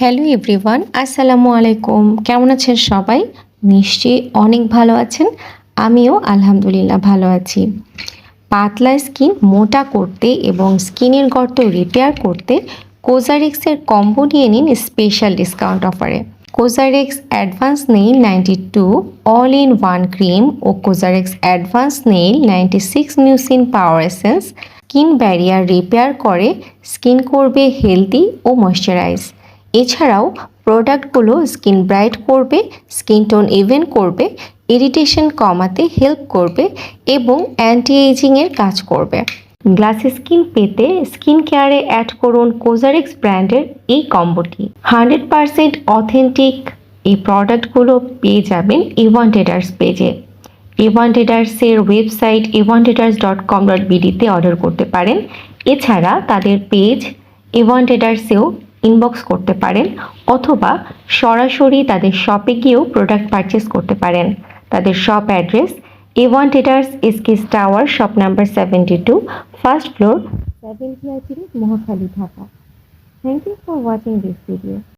Hello everyone, আসসালামু আলাইকুম। কেমন আছেন সবাই? নিশ্চয়ই অনেক ভালো আছেন। আমিও আলহামদুলিল্লাহ ভালো আছি। পাতলা স্কিন মোটা করতে এবং স্কিনের গর্ত রিপেয়ার করতে কোজারেক্সের কম্বো নিয়ে নিন স্পেশাল ডিসকাউন্ট অফারে। COSRX advance snail 92 all in one cream ও COSRX advance snail 96 mucin power essence skin barrier repair করে, স্কিন করবে হেলদি ও ময়শ্চারাইজ। এছাড়াও প্রোডাক্টগুলো স্কিন ব্রাইট করবে, স্কিন টোন ইভেন করবে, ইরিটেশন কমাতে হেল্প করবে এবং অ্যান্টি এজিংয়ের কাজ করবে। গ্লাসি স্কিন পেতে স্কিন কেয়ারে অ্যাড করুন কোজারেক্স ব্র্যান্ডের এই কম্বোটি। 100% অথেন্টিক এই প্রোডাক্টগুলো পেয়ে যাবেন এভান ট্রেডার্স পেজে। এভান ট্রেডার্সের ওয়েবসাইট evantraders.com.bd-তে অর্ডার করতে পারেন। এছাড়া তাদের পেজ এভান ট্রেডার্সেও ইনবক্স করতে পারেন অথবা সরাসরি তাদের শপে গিয়েও প্রোডাক্ট পারচেস করতে পারেন। তাদের শপ অ্যাড্রেস এভান ট্রেডার্স এসকেস tower, shop number 72, first floor, 7 Mohakhali, Dhaka. Thank you for watching this video.